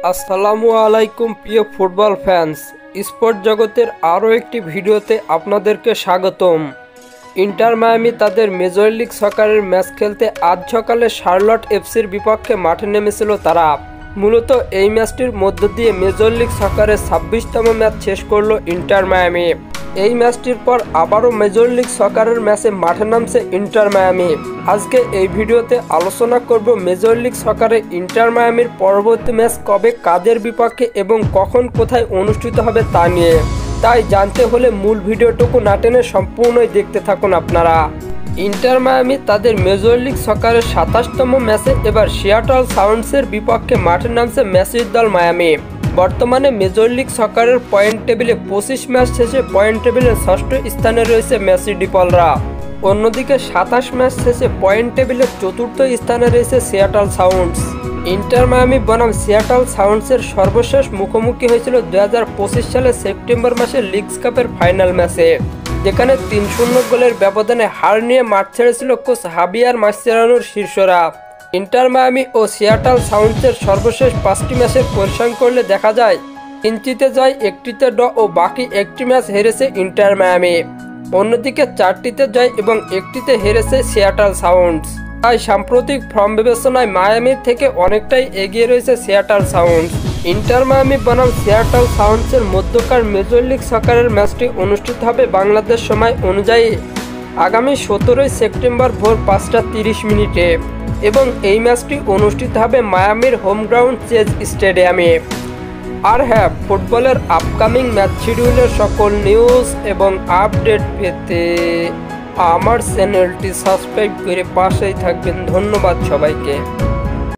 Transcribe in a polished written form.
আসসালামু আলাইকুম প্রিয় ফুটবল ফ্যান্স, স্পোর্ট জগতের আরও একটি ভিডিওতে আপনাদেরকে স্বাগতম। ইন্টার মায়ামি তাদের মেজর লিগ সকারের ম্যাচ খেলতে আজ সকালে শার্লট এফসির বিপক্ষে মাঠে নেমেছিল তারা। মূলত এই ম্যাচটির মধ্য দিয়ে মেজর লিগ সকারের 26তম ম্যাচ শেষ করলো ইন্টার মায়ামি। এই ম্যাচটির পর আবারও মেজর লিগ সকারের ম্যাচে মাঠে নামছে ইন্টার মায়ামি। আজকে এই ভিডিওতে আলোচনা করব মেজর লিগ সকারে ইন্টার মায়ামির পরবর্তী ম্যাচ কবে, কাদের বিপক্ষে এবং কখন কোথায় অনুষ্ঠিত হবে তা নিয়ে। তাই জানতে হলে মূল ভিডিওটুকু না টেনে সম্পূর্ণই দেখতে থাকুন আপনারা। ইন্টার মায়ামি তাদের মেজর লিগ সকারের 27তম ম্যাচে এবার সিয়াটল সাউন্ডসের বিপক্ষে মাঠে নামছে ম্যাচের দল মায়ামি। বর্তমানে মেজর লিগ সকারের পয়েন্ট টেবিলে 25 ম্যাচ শেষে পয়েন্ট টেবিলের 6ষ্ঠ স্থানে রয়েছে ম্যাসিডিপলরা। অন্যদিকে 27 ম্যাচ শেষে পয়েন্ট টেবিলের 4র্থ স্থানে রয়েছে সিয়াটল সাউন্ডস। ইন্টার মায়ামি বনাম সিয়াটল সাউন্ডসের সর্বশেষ মুখোমুখি হয়েছিল 2025 সালের সেপ্টেম্বর মাসে লিগস কাপের ফাইনাল ম্যাচে, যেখানে 3-0 গোলের ব্যবধানে হার নিয়ে মাঠ ছেড়েছিল কোচ হাবিয়ার মাসচেরানোর শীর্ষরা। ইন্টার মায়ামি ও সিয়াটল সাউন্ডসের সর্বশেষ 5টি ম্যাচের পরিসংখ্যান করলে দেখা যায় 3টিতে জয়, 1টিতে ড্র ও বাকি 1টি ম্যাচ হেরেছে ইন্টার মায়ামি। অন্যদিকে 4টিতে জয় এবং 1টিতে হেরেছে সিয়াটল সাউন্ডস। তাই সাম্প্রতিক ফর্ম বিবেচনায় মায়ামির থেকে অনেকটাই এগিয়ে রয়েছে সিয়াটল সাউন্ডস। ইন্টার মায়ামি বনাম সিয়াটল সাউন্ডসের মধ্যকার মেজর লিগ সকারের ম্যাচটি অনুষ্ঠিত হবে বাংলাদেশ সময় অনুযায়ী আগামী 17 সেপ্টেম্বর ভোর 5টা 30 মিনিটে এবং এই ম্যাচটি অনুষ্ঠিত হবে মায়ামির হোম গ্রাউন্ড চেজ স্টেডিয়ামে। আর হ্যাঁ, ফুটবলের আপকামিং ম্যাচ শিডিউলের সকল নিউজ এবং আপডেট পেতে আমার চ্যানেলটি সাবস্ক্রাইব করে পাশেই থাকবেন। ধন্যবাদ সবাইকে।